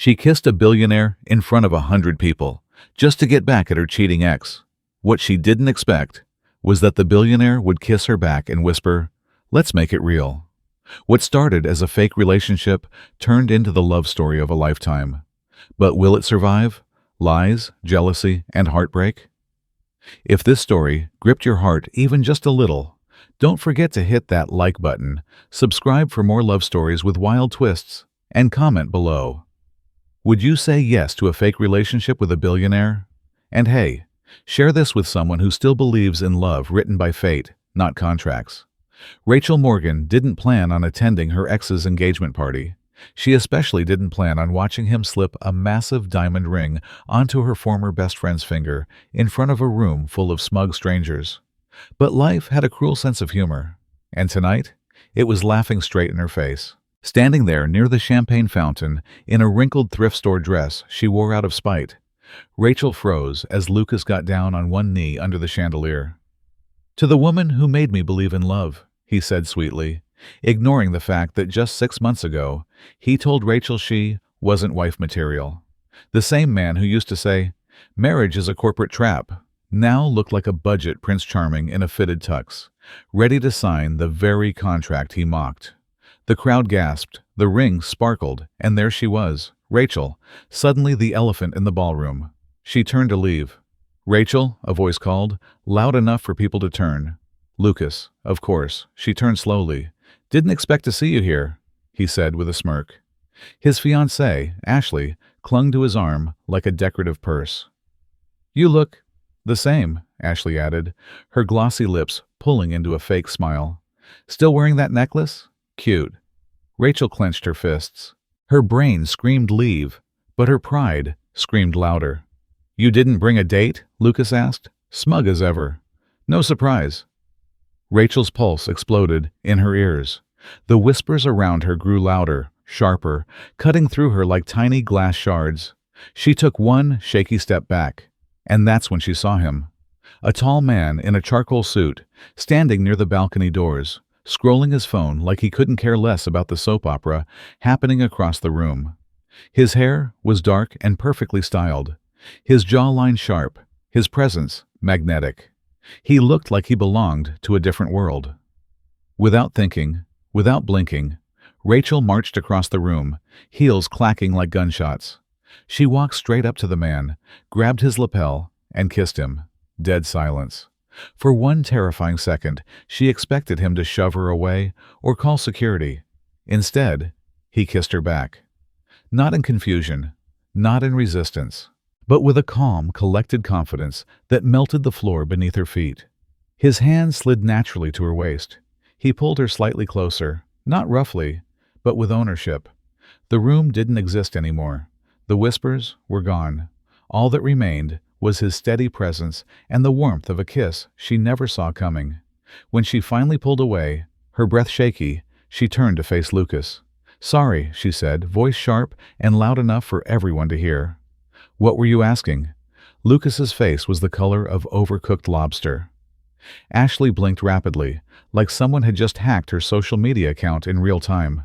She kissed a billionaire in front of 100 people, just to get back at her cheating ex. What she didn't expect was that the billionaire would kiss her back and whisper, "Let's make it real." What started as a fake relationship turned into the love story of a lifetime. But will it survive? Lies, jealousy, and heartbreak? If this story gripped your heart even just a little, don't forget to hit that like button, subscribe for more love stories with wild twists, and comment below. Would you say yes to a fake relationship with a billionaire? And hey, share this with someone who still believes in love written by fate, not contracts. Rachel Morgan didn't plan on attending her ex's engagement party. She especially didn't plan on watching him slip a massive diamond ring onto her former best friend's finger in front of a room full of smug strangers. But life had a cruel sense of humor, and tonight, it was laughing straight in her face. Standing there near the champagne fountain in a wrinkled thrift store dress she wore out of spite, Rachel froze as Lucas got down on one knee under the chandelier. "To the woman who made me believe in love," he said sweetly, ignoring the fact that just 6 months ago, he told Rachel she wasn't wife material. The same man who used to say, "Marriage is a corporate trap," now looked like a budget Prince Charming in a fitted tux, ready to sign the very contract he mocked. The crowd gasped, the ring sparkled, and there she was, Rachel, suddenly the elephant in the ballroom. She turned to leave. "Rachel," a voice called, loud enough for people to turn. "Lucas, of course." She turned slowly. "Didn't expect to see you here," he said with a smirk. His fiancée, Ashley, clung to his arm like a decorative purse. "You look the same," Ashley added, her glossy lips pulling into a fake smile. "Still wearing that necklace? Cute." Rachel clenched her fists. Her brain screamed leave, but her pride screamed louder. "You didn't bring a date?" Lucas asked, smug as ever. "No surprise." Rachel's pulse exploded in her ears. The whispers around her grew louder, sharper, cutting through her like tiny glass shards. She took one shaky step back, and that's when she saw him. A tall man in a charcoal suit, standing near the balcony doors, scrolling his phone like he couldn't care less about the soap opera happening across the room. His hair was dark and perfectly styled, his jawline sharp, his presence magnetic. He looked like he belonged to a different world. Without thinking, without blinking, Rachel marched across the room, heels clacking like gunshots. She walked straight up to the man, grabbed his lapel, and kissed him. Dead silence. For one terrifying second, she expected him to shove her away or call security. Instead, he kissed her back. Not in confusion, not in resistance, but with a calm, collected confidence that melted the floor beneath her feet. His hand slid naturally to her waist. He pulled her slightly closer, not roughly, but with ownership. The room didn't exist anymore. The whispers were gone. All that remained was his steady presence and the warmth of a kiss she never saw coming. When she finally pulled away, her breath shaky, she turned to face Lucas. "Sorry," she said, voice sharp and loud enough for everyone to hear. "What were you asking?" Lucas's face was the color of overcooked lobster. Ashley blinked rapidly, like someone had just hacked her social media account in real time.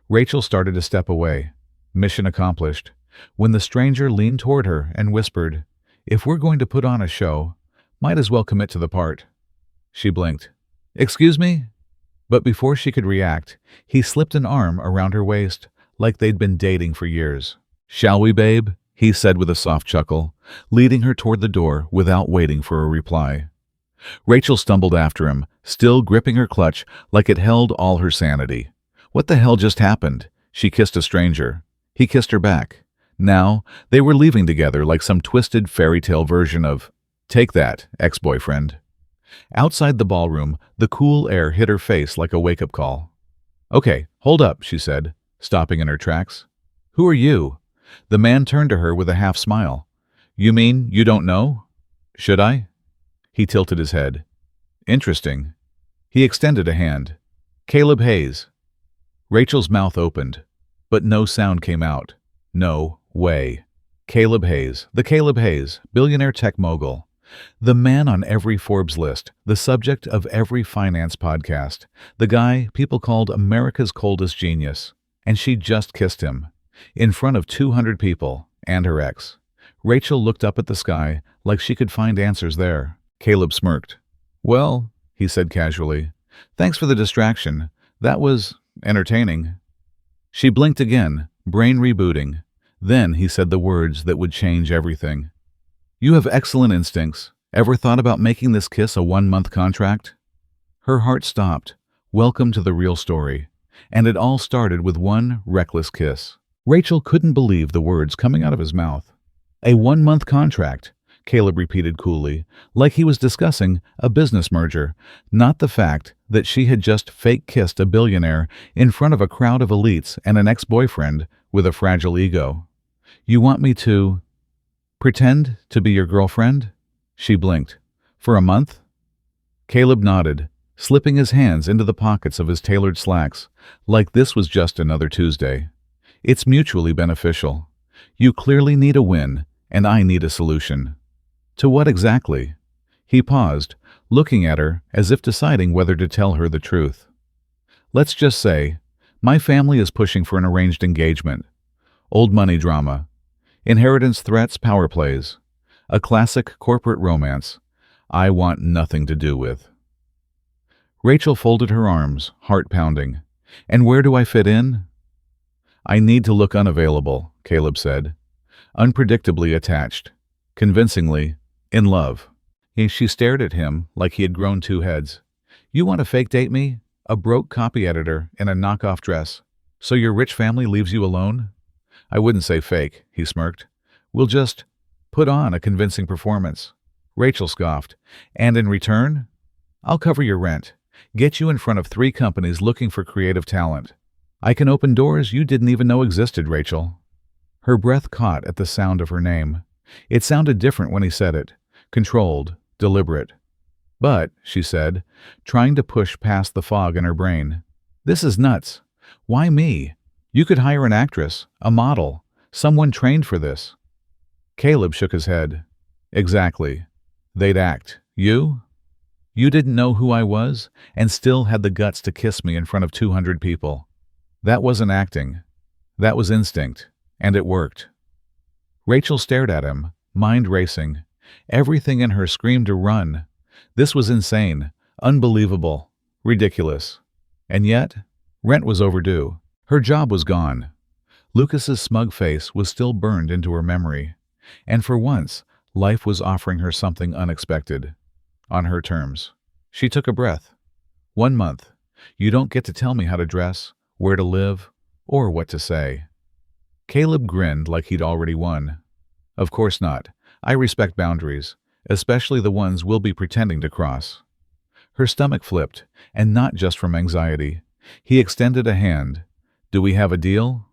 Rachel started to step away. Mission accomplished. When the stranger leaned toward her and whispered, "If we're going to put on a show, might as well commit to the part." She blinked. "Excuse me?" But before she could react, he slipped an arm around her waist, like they'd been dating for years. "Shall we, babe?" he said with a soft chuckle, leading her toward the door without waiting for a reply. Rachel stumbled after him, still gripping her clutch like it held all her sanity. What the hell just happened? She kissed a stranger. He kissed her back. Now, they were leaving together like some twisted fairy tale version of "Take That, Ex-Boyfriend." Outside the ballroom, the cool air hit her face like a wake-up call. "Okay, hold up," she said, stopping in her tracks. "Who are you?" The man turned to her with a half smile. "You mean you don't know? Should I?" He tilted his head. "Interesting." He extended a hand. "Caleb Hayes." Rachel's mouth opened, but no sound came out. No way. Caleb Hayes, the Caleb Hayes, billionaire tech mogul. The man on every Forbes list, the subject of every finance podcast, the guy people called America's coldest genius. And she just kissed him. in front of 200 people and her ex. Rachel looked up at the sky like she could find answers there. Caleb smirked. "Well," he said casually, "thanks for the distraction. That was entertaining." She blinked again, brain rebooting. Then he said the words that would change everything. "You have excellent instincts. Ever thought about making this kiss a 1-month contract?" Her heart stopped. Welcome to the real story. And it all started with one reckless kiss. Rachel couldn't believe the words coming out of his mouth. "A 1-month contract," Caleb repeated coolly, like he was discussing a business merger, not the fact that she had just fake-kissed a billionaire in front of a crowd of elites and an ex-boyfriend with a fragile ego. "You want me to pretend to be your girlfriend?" She blinked. "For a month?" Caleb nodded, slipping his hands into the pockets of his tailored slacks, like this was just another Tuesday. "It's mutually beneficial. You clearly need a win, and I need a solution." "To what exactly?" He paused, looking at her as if deciding whether to tell her the truth. "Let's just say, my family is pushing for an arranged engagement. Old money drama. Inheritance threats, power plays. A classic corporate romance I want nothing to do with." Rachel folded her arms, heart pounding. "And where do I fit in?" "I need to look unavailable," Caleb said. "Unpredictably attached. Convincingly in love." She stared at him like he had grown 2 heads. "You want to fake date me? A broke copy editor in a knockoff dress. So your rich family leaves you alone?" "I wouldn't say fake," he smirked. "We'll just put on a convincing performance." Rachel scoffed. "And in return? I'll cover your rent. Get you in front of 3 companies looking for creative talent. I can open doors you didn't even know existed, Rachel." Her breath caught at the sound of her name. It sounded different when he said it. Controlled, deliberate. "But," she said, trying to push past the fog in her brain, "this is nuts. Why me? You could hire an actress, a model, someone trained for this." Caleb shook his head. "Exactly. They'd act. You? You didn't know who I was, and still had the guts to kiss me in front of 200 people. That wasn't acting. That was instinct. And it worked." Rachel stared at him, mind racing. Everything in her screamed to run. This was insane, unbelievable, ridiculous. And yet, rent was overdue. Her job was gone. Lucas's smug face was still burned into her memory. And for once, life was offering her something unexpected. On her terms. She took a breath. 1 month. You don't get to tell me how to dress, where to live, or what to say. Caleb grinned like he'd already won. "Of course not. I respect boundaries, especially the ones we'll be pretending to cross." Her stomach flipped, and not just from anxiety. He extended a hand. "Do we have a deal?"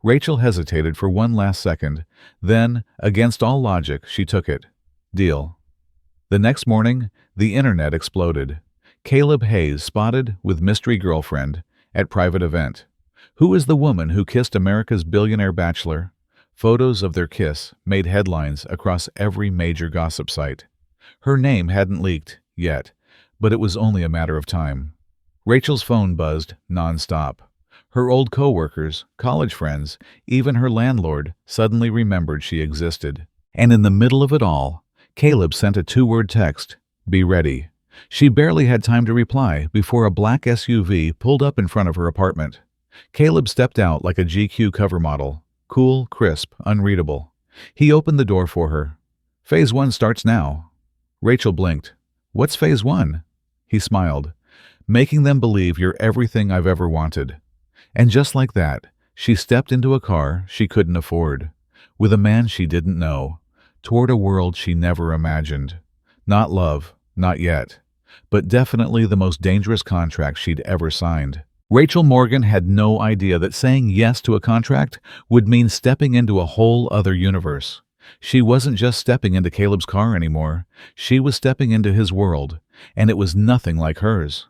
Rachel hesitated for one last second. Then, against all logic, she took it. Deal. The next morning, the internet exploded. Caleb Hayes spotted with mystery girlfriend at private event. Who is the woman who kissed America's billionaire bachelor? Photos of their kiss made headlines across every major gossip site. Her name hadn't leaked yet, but it was only a matter of time. Rachel's phone buzzed nonstop. Her old co-workers, college friends, even her landlord suddenly remembered she existed. And in the middle of it all, Caleb sent a 2-word text, "Be ready." She barely had time to reply before a black SUV pulled up in front of her apartment. Caleb stepped out like a GQ cover model, cool, crisp, unreadable. He opened the door for her. "Phase 1 starts now." Rachel blinked. "What's Phase 1? He smiled. "Making them believe you're everything I've ever wanted." And just like that, she stepped into a car she couldn't afford, with a man she didn't know, toward a world she never imagined. Not love, not yet, but definitely the most dangerous contract she'd ever signed. Rachel Morgan had no idea that saying yes to a contract would mean stepping into a whole other universe. She wasn't just stepping into Caleb's car anymore. She was stepping into his world, and it was nothing like hers.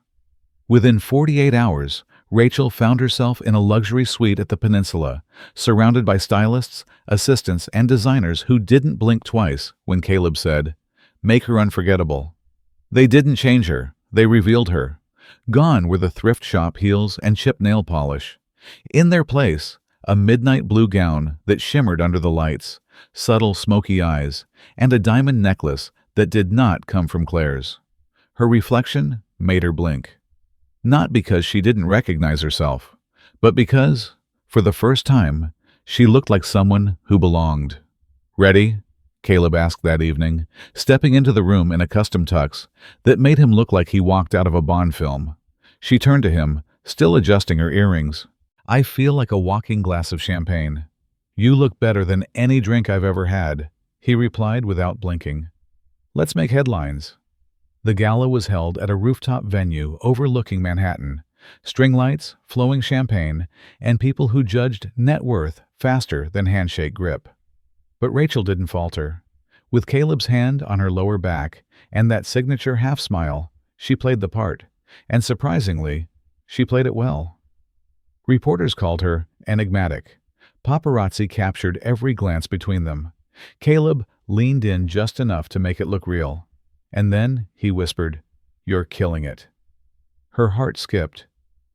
Within 48 hours, Rachel found herself in a luxury suite at the Peninsula, surrounded by stylists, assistants, and designers who didn't blink twice when Caleb said, "Make her unforgettable." They didn't change her, they revealed her. Gone were the thrift shop heels and chipped nail polish. In their place, a midnight blue gown that shimmered under the lights, subtle smoky eyes, and a diamond necklace that did not come from Claire's. Her reflection made her blink. Not because she didn't recognize herself, but because, for the first time, she looked like someone who belonged. "Ready?" Caleb asked that evening, stepping into the room in a custom tux that made him look like he walked out of a Bond film. She turned to him, still adjusting her earrings. "I feel like a walking glass of champagne." "You look better than any drink I've ever had," he replied without blinking. "Let's make headlines." The gala was held at a rooftop venue overlooking Manhattan. String lights, flowing champagne, and people who judged net worth faster than handshake grip. But Rachel didn't falter. With Caleb's hand on her lower back and that signature half-smile, she played the part, and surprisingly, she played it well. Reporters called her enigmatic. Paparazzi captured every glance between them. Caleb leaned in just enough to make it look real. And then he whispered, "You're killing it." Her heart skipped.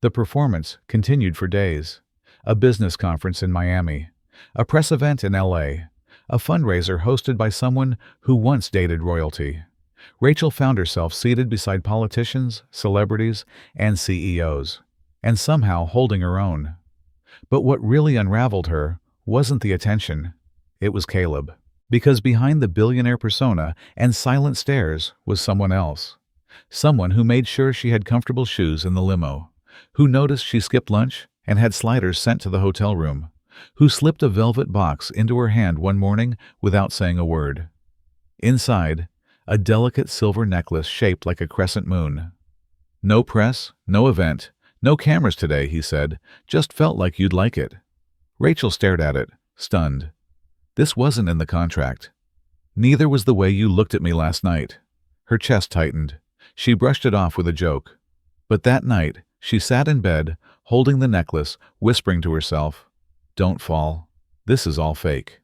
The performance continued for days. A business conference in Miami, a press event in LA, a fundraiser hosted by someone who once dated royalty. Rachel found herself seated beside politicians, celebrities, and CEOs, and somehow holding her own. But what really unraveled her wasn't the attention. It was Caleb. Because behind the billionaire persona and silent stares was someone else. Someone who made sure she had comfortable shoes in the limo, who noticed she skipped lunch and had sliders sent to the hotel room, who slipped a velvet box into her hand one morning without saying a word. Inside, a delicate silver necklace shaped like a crescent moon. "No press, no event, no cameras today," he said. "Just felt like you'd like it." Rachel stared at it, stunned. This wasn't in the contract. "Neither was the way you looked at me last night." Her chest tightened. She brushed it off with a joke. But that night, she sat in bed, holding the necklace, whispering to herself, "Don't fall. This is all fake."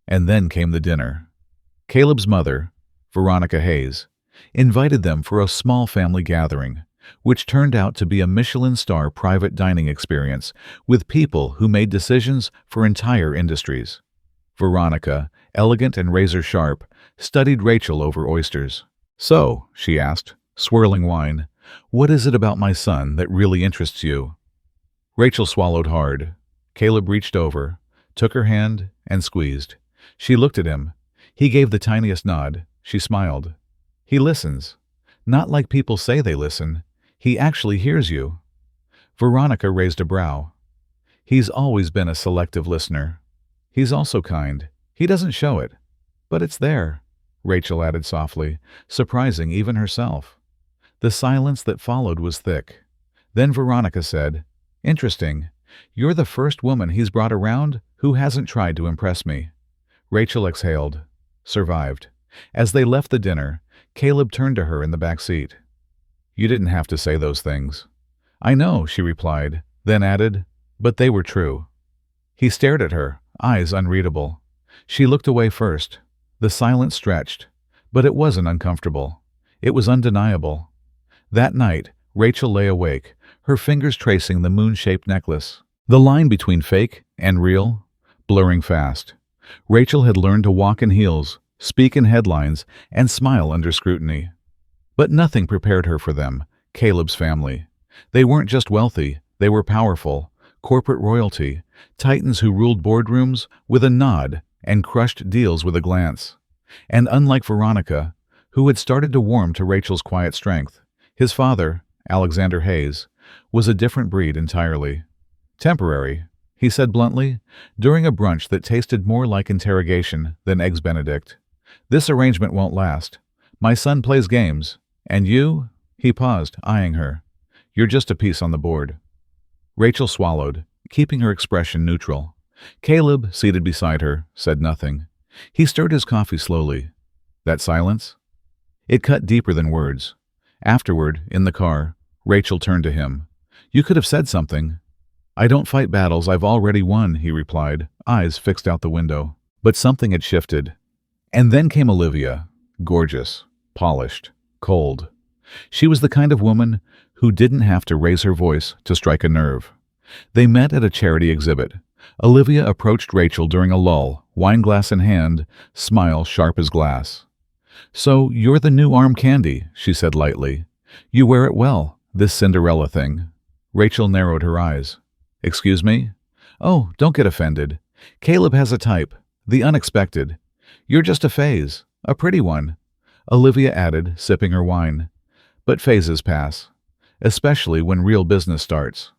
And then came the dinner. Caleb's mother, Veronica Hayes, invited them for a small family gathering, which turned out to be a Michelin-star private dining experience with people who made decisions for entire industries. Veronica, elegant and razor-sharp, studied Rachel over oysters. "So," she asked, swirling wine, "what is it about my son that really interests you?" Rachel swallowed hard. Caleb reached over, took her hand, and squeezed. She looked at him. He gave the tiniest nod. She smiled. "He listens. Not like people say they listen. He actually hears you." Veronica raised a brow. "He's always been a selective listener. He's also kind. He doesn't show it. But it's there," Rachel added softly, surprising even herself. The silence that followed was thick. Then Veronica said, "Interesting. You're the first woman he's brought around who hasn't tried to impress me." Rachel exhaled. Survived. As they left the dinner, Caleb turned to her in the back seat. "You didn't have to say those things." "I know," she replied, then added, "but they were true." He stared at her, eyes unreadable. She looked away first. The silence stretched, but it wasn't uncomfortable. It was undeniable. That night, Rachel lay awake, her fingers tracing the moon-shaped necklace. The line between fake and real, blurring fast. Rachel had learned to walk in heels, speak in headlines, and smile under scrutiny. But nothing prepared her for them, Caleb's family. They weren't just wealthy, they were powerful, corporate royalty, titans who ruled boardrooms with a nod and crushed deals with a glance. And unlike Veronica, who had started to warm to Rachel's quiet strength, his father, Alexander Hayes, was a different breed entirely. "Temporary," he said bluntly, during a brunch that tasted more like interrogation than Eggs Benedict. "This arrangement won't last. My son plays games, and you—" He paused, eyeing her. "You're just a piece on the board." Rachel swallowed, keeping her expression neutral. Caleb, seated beside her, said nothing. He stirred his coffee slowly. That silence? It cut deeper than words. Afterward, in the car, Rachel turned to him. "You could have said something." "I don't fight battles I've already won," he replied, eyes fixed out the window. But something had shifted. And then came Olivia, gorgeous, polished, cold. She was the kind of woman who didn't have to raise her voice to strike a nerve. They met at a charity exhibit. Olivia approached Rachel during a lull, wineglass in hand, smile sharp as glass. "So, you're the new arm candy," she said lightly. "You wear it well, this Cinderella thing." Rachel narrowed her eyes. "Excuse me?" "Oh, don't get offended. Caleb has a type, the unexpected. You're just a phase, a pretty one," Olivia added, sipping her wine. "But phases pass, especially when real business starts."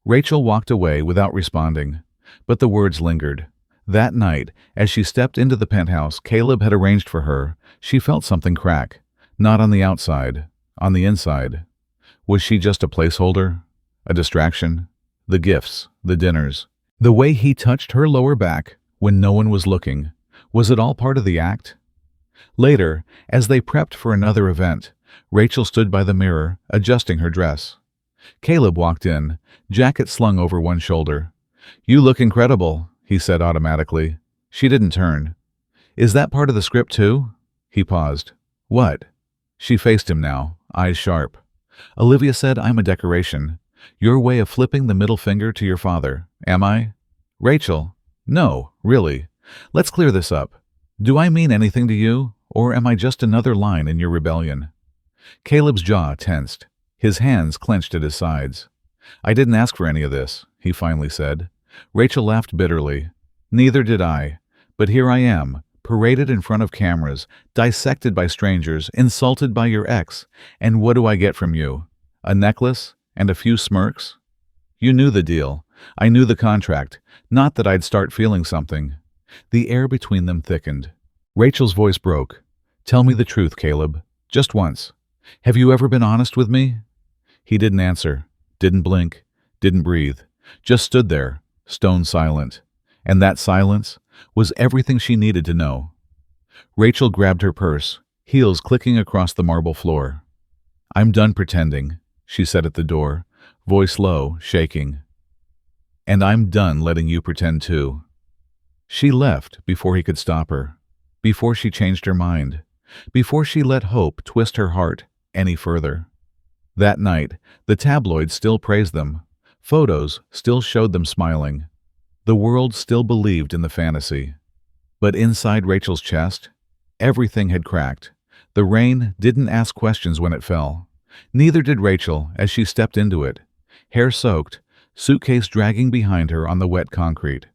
Rachel walked away without responding, but the words lingered. That night, as she stepped into the penthouse Caleb had arranged for her, she felt something crack. Not on the outside, on the inside. Was she just a placeholder? A distraction? The gifts, the dinners, the way he touched her lower back when no one was looking. Was it all part of the act? Later, as they prepped for another event, Rachel stood by the mirror, adjusting her dress. Caleb walked in, jacket slung over one shoulder. "You look incredible," he said automatically. She didn't turn. "Is that part of the script too?" He paused. "What?" She faced him now, eyes sharp. "Olivia said I'm a decoration. Your way of flipping the middle finger to your father, am I?" "Rachel, no, really. Let's clear this up. Do I mean anything to you, or am I just another line in your rebellion?" Caleb's jaw tensed. His hands clenched at his sides. "I didn't ask for any of this," he finally said. Rachel laughed bitterly. "Neither did I. But here I am, paraded in front of cameras, dissected by strangers, insulted by your ex, and what do I get from you? A necklace and a few smirks? You knew the deal. I knew the contract. Not that I'd start feeling something." The air between them thickened. Rachel's voice broke. "Tell me the truth, Caleb. Just once. Have you ever been honest with me?" He didn't answer, didn't blink, didn't breathe, just stood there, stone silent. And that silence was everything she needed to know. Rachel grabbed her purse, heels clicking across the marble floor. "I'm done pretending," she said at the door, voice low, shaking. "And I'm done letting you pretend too." She left before he could stop her, before she changed her mind, before she let hope twist her heart any further. That night, the tabloids still praised them. Photos still showed them smiling. The world still believed in the fantasy. But inside Rachel's chest, everything had cracked. The rain didn't ask questions when it fell. Neither did Rachel as she stepped into it, hair soaked, suitcase dragging behind her on the wet concrete.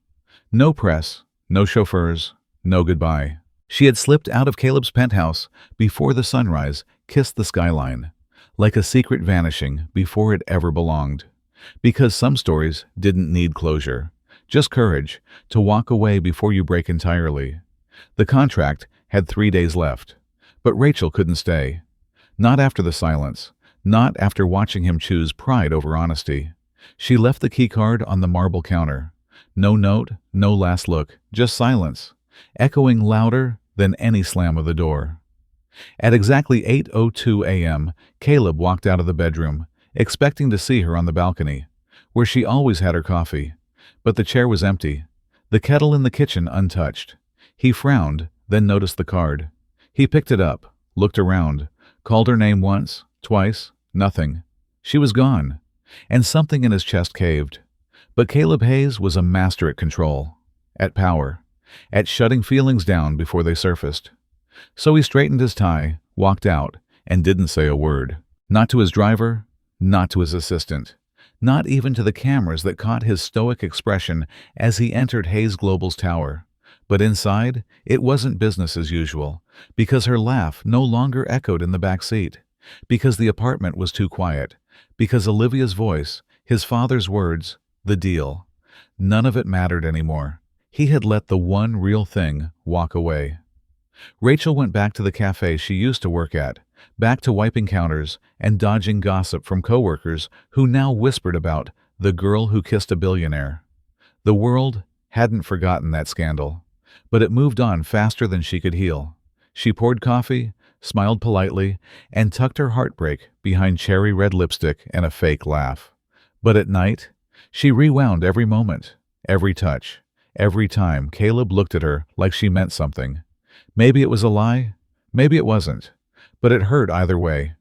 No press, no chauffeurs, no goodbye. She had slipped out of Caleb's penthouse before the sunrise kissed the skyline, like a secret vanishing before it ever belonged. Because some stories didn't need closure, just courage to walk away before you break entirely. The contract had 3 days left, but Rachel couldn't stay. Not after the silence, not after watching him choose pride over honesty. She left the keycard on the marble counter. No note, no last look, just silence, echoing louder than any slam of the door. At exactly 8:02 a.m., Caleb walked out of the bedroom, expecting to see her on the balcony, where she always had her coffee. But the chair was empty, the kettle in the kitchen untouched. He frowned, then noticed the card. He picked it up, looked around, called her name once, twice, nothing. She was gone, and something in his chest caved. But Caleb Hayes was a master at control, at power, at shutting feelings down before they surfaced. So he straightened his tie, walked out, and didn't say a word. Not to his driver, not to his assistant, not even to the cameras that caught his stoic expression as he entered Hayes Global's tower. But inside, it wasn't business as usual, because her laugh no longer echoed in the back seat, because the apartment was too quiet, because Olivia's voice, his father's words, the deal. None of it mattered anymore. He had let the one real thing walk away. Rachel went back to the cafe she used to work at, back to wiping counters and dodging gossip from coworkers who now whispered about the girl who kissed a billionaire. The world hadn't forgotten that scandal, but it moved on faster than she could heal. She poured coffee, smiled politely, and tucked her heartbreak behind cherry red lipstick and a fake laugh. But at night, she rewound every moment, every touch, every time Caleb looked at her like she meant something. Maybe it was a lie, maybe it wasn't, but it hurt either way.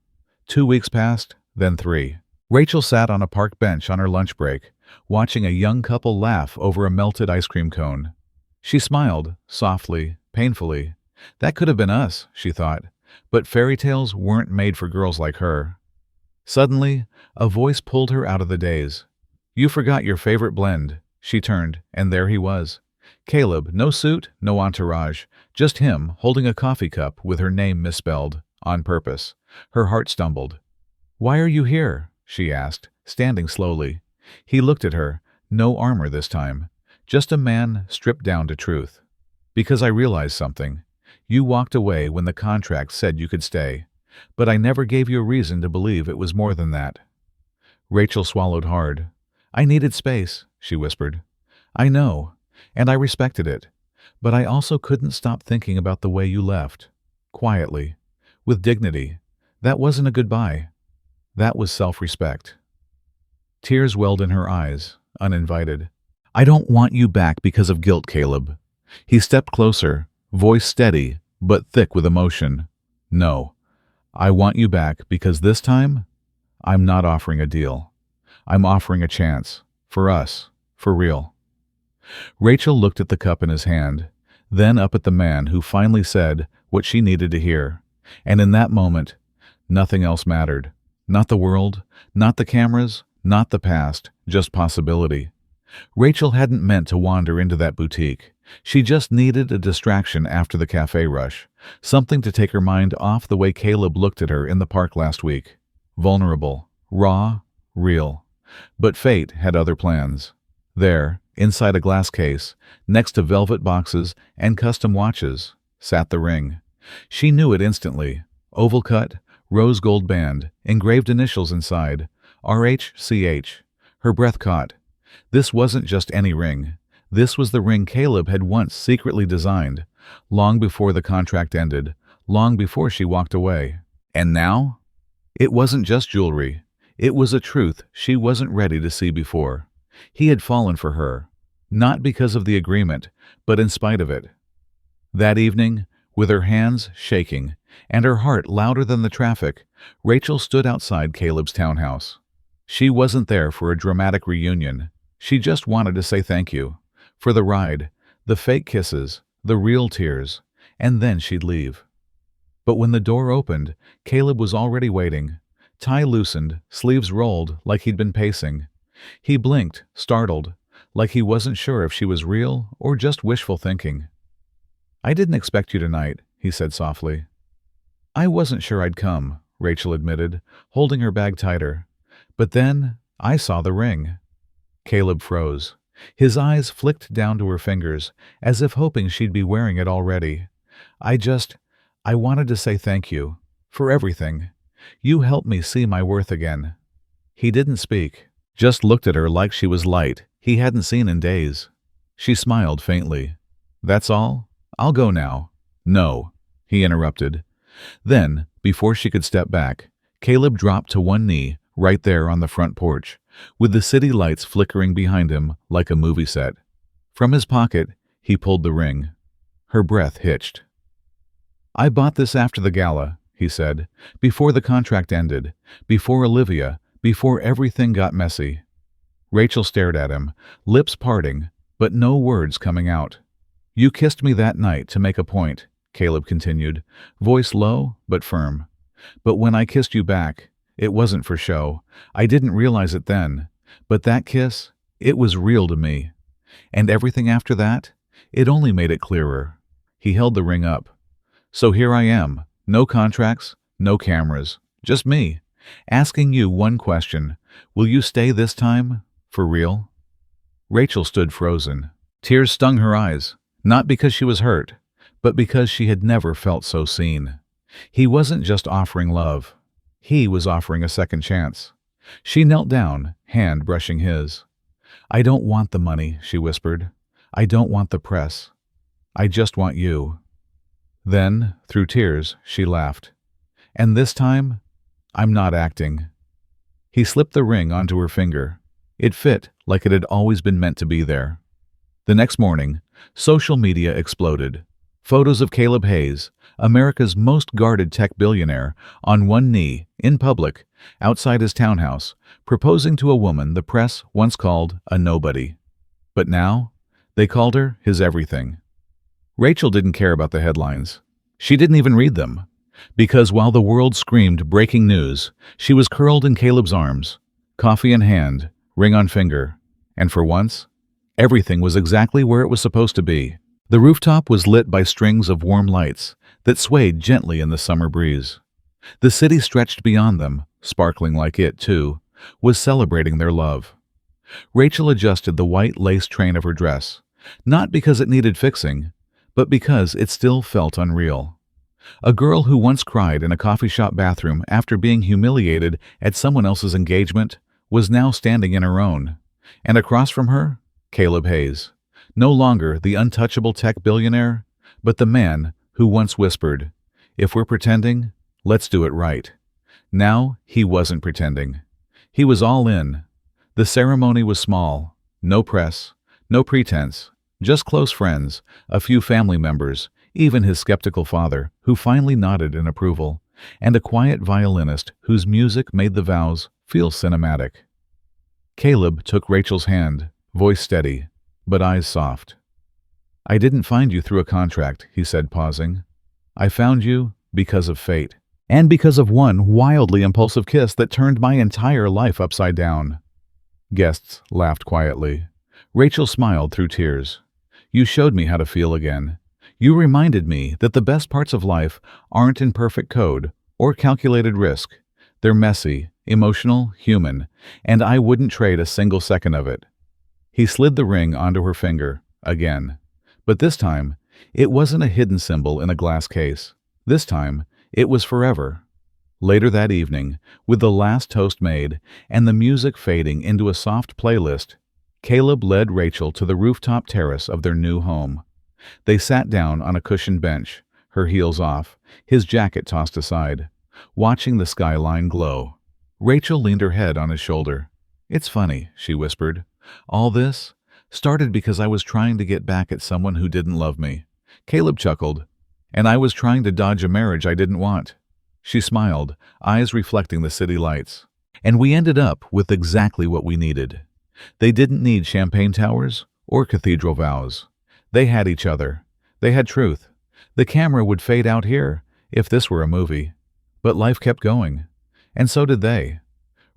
2 weeks passed, then 3. Rachel sat on a park bench on her lunch break, watching a young couple laugh over a melted ice cream cone. She smiled, softly, painfully. That could have been us, she thought, but fairy tales weren't made for girls like her. Suddenly, a voice pulled her out of the daze. "You forgot your favorite blend." She turned, and there he was. Caleb, no suit, no entourage, just him holding a coffee cup with her name misspelled, on purpose. Her heart stumbled. "Why are you here?" she asked, standing slowly. He looked at her, no armor this time, just a man stripped down to truth. "Because I realized something. You walked away when the contract said you could stay, but I never gave you a reason to believe it was more than that." Rachel swallowed hard. "I needed space," she whispered. "I know, and I respected it, but I also couldn't stop thinking about the way you left. Quietly, with dignity. That wasn't a goodbye. That was self-respect." Tears welled in her eyes, uninvited. "I don't want you back because of guilt, Caleb." He stepped closer, voice steady, but thick with emotion. "No, I want you back because this time, I'm not offering a deal. I'm offering a chance. For us. For real." Rachel looked at the cup in his hand, then up at the man who finally said what she needed to hear. And in that moment, nothing else mattered. Not the world, not the cameras, not the past, just possibility. Rachel hadn't meant to wander into that boutique. She just needed a distraction after the cafe rush, something to take her mind off the way Caleb looked at her in the park last week. Vulnerable, raw, real. But fate had other plans. There, inside a glass case, next to velvet boxes and custom watches, sat the ring. She knew it instantly. Oval cut, rose gold band, engraved initials inside, RHCH. Her breath caught. This wasn't just any ring. This was the ring Caleb had once secretly designed, long before the contract ended, long before she walked away. And now? It wasn't just jewelry. It was a truth she wasn't ready to see before. He had fallen for her, not because of the agreement, but in spite of it. That evening, with her hands shaking and her heart louder than the traffic, Rachel stood outside Caleb's townhouse. She wasn't there for a dramatic reunion. She just wanted to say thank you. For the ride, the fake kisses, the real tears, and then she'd leave. But when the door opened, Caleb was already waiting. Tie loosened, sleeves rolled like he'd been pacing. He blinked, startled, like he wasn't sure if she was real or just wishful thinking. "I didn't expect you tonight," he said softly. "I wasn't sure I'd come," Rachel admitted, holding her bag tighter. "But then I saw the ring." Caleb froze. His eyes flicked down to her fingers, as if hoping she'd be wearing it already. I wanted to say thank you. For everything. You helped me see my worth again." He didn't speak, just looked at her like she was light he hadn't seen in days. She smiled faintly. "That's all? I'll go now." "No," he interrupted. Then, before she could step back, Caleb dropped to one knee right there on the front porch, with the city lights flickering behind him like a movie set. From his pocket, he pulled the ring. Her breath hitched. "I bought this after the gala," he said, "before the contract ended, before Olivia, before everything got messy." Rachel stared at him, lips parting, but no words coming out. "You kissed me that night to make a point," Caleb continued, voice low but firm. "But when I kissed you back, it wasn't for show. I didn't realize it then, but that kiss, it was real to me. And everything after that, it only made it clearer." He held the ring up. "So here I am, no contracts, no cameras, just me, asking you one question. Will you stay this time? For real?" Rachel stood frozen. Tears stung her eyes, not because she was hurt, but because she had never felt so seen. He wasn't just offering love. He was offering a second chance. She knelt down, hand brushing his. "I don't want the money," she whispered. "I don't want the press. I just want you." Then, through tears, she laughed. "And this time, I'm not acting." He slipped the ring onto her finger. It fit like it had always been meant to be there. The next morning, social media exploded. Photos of Caleb Hayes, America's most guarded tech billionaire, on one knee, in public, outside his townhouse, proposing to a woman the press once called a nobody. But now, they called her his everything. Rachel didn't care about the headlines. She didn't even read them. Because while the world screamed breaking news, she was curled in Caleb's arms, coffee in hand, ring on finger, and for once, everything was exactly where it was supposed to be. The rooftop was lit by strings of warm lights that swayed gently in the summer breeze. The city stretched beyond them, sparkling like it, too, was celebrating their love. Rachel adjusted the white lace train of her dress, not because it needed fixing, but because it still felt unreal. A girl who once cried in a coffee shop bathroom after being humiliated at someone else's engagement was now standing in her own, and across from her, Caleb Hayes, no longer the untouchable tech billionaire, but the man who once whispered, "If we're pretending, let's do it right." Now he wasn't pretending. He was all in. The ceremony was small, no press, no pretense, just close friends, a few family members, even his skeptical father, who finally nodded in approval, and a quiet violinist whose music made the vows feel cinematic. Caleb took Rachel's hand, voice steady, but eyes soft. "I didn't find you through a contract," he said, pausing. "I found you because of fate, and because of one wildly impulsive kiss that turned my entire life upside down." Guests laughed quietly. Rachel smiled through tears. "You showed me how to feel again. You reminded me that the best parts of life aren't in perfect code or calculated risk. They're messy, emotional, human, and I wouldn't trade a single second of it." He slid the ring onto her finger, again. But this time, it wasn't a hidden symbol in a glass case. This time, it was forever. Later that evening, with the last toast made and the music fading into a soft playlist, Caleb led Rachel to the rooftop terrace of their new home. They sat down on a cushioned bench, her heels off, his jacket tossed aside, watching the skyline glow. Rachel leaned her head on his shoulder. "It's funny," she whispered. "All this started because I was trying to get back at someone who didn't love me." Caleb chuckled. "And I was trying to dodge a marriage I didn't want." She smiled, eyes reflecting the city lights. "And we ended up with exactly what we needed." They didn't need champagne towers or cathedral vows. They had each other. They had truth. The camera would fade out here if this were a movie. But life kept going. And so did they.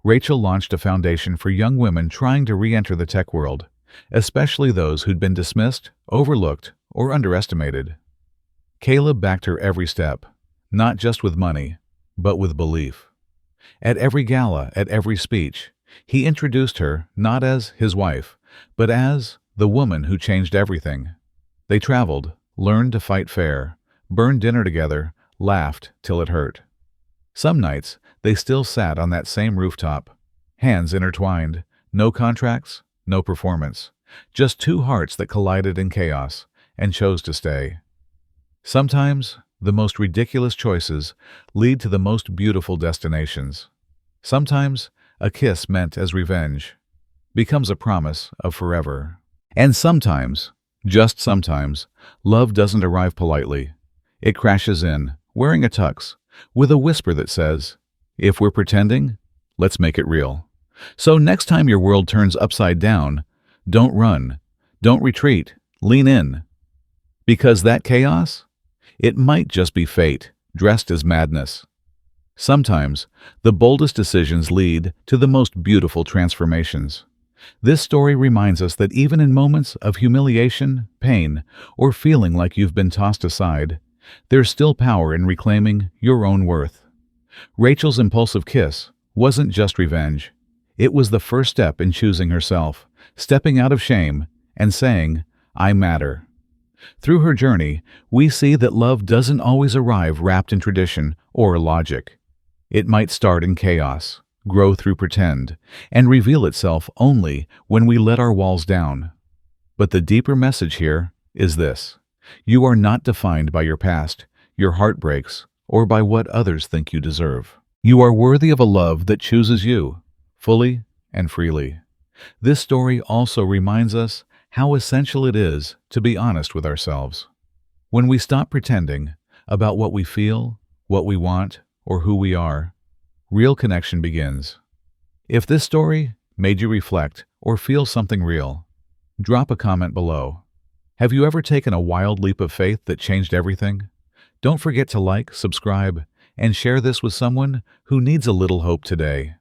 Rachel launched a foundation for young women trying to re-enter the tech world, especially those who'd been dismissed, overlooked, or underestimated. Caleb backed her every step, not just with money, but with belief. At every gala, at every speech, he introduced her not as his wife, but as the woman who changed everything. They traveled, learned to fight fair, burned dinner together, laughed till it hurt. Some nights, they still sat on that same rooftop, hands intertwined, no contracts, no performance, just two hearts that collided in chaos and chose to stay. Sometimes, the most ridiculous choices lead to the most beautiful destinations. Sometimes, a kiss meant as revenge becomes a promise of forever. And sometimes, just sometimes, love doesn't arrive politely. It crashes in, wearing a tux, with a whisper that says, "If we're pretending, let's make it real." So next time your world turns upside down, don't run, don't retreat, lean in. Because that chaos, it might just be fate, dressed as madness. Sometimes, the boldest decisions lead to the most beautiful transformations. This story reminds us that even in moments of humiliation, pain, or feeling like you've been tossed aside, there's still power in reclaiming your own worth. Rachel's impulsive kiss wasn't just revenge. It was the first step in choosing herself, stepping out of shame, and saying, "I matter." Through her journey, we see that love doesn't always arrive wrapped in tradition or logic. It might start in chaos, grow through pretend, and reveal itself only when we let our walls down. But the deeper message here is this: you are not defined by your past, your heartbreaks, or by what others think you deserve. You are worthy of a love that chooses you, fully and freely. This story also reminds us how essential it is to be honest with ourselves. When we stop pretending about what we feel, what we want, or who we are, real connection begins. If this story made you reflect or feel something real, drop a comment below. Have you ever taken a wild leap of faith that changed everything? Don't forget to like, subscribe, and share this with someone who needs a little hope today.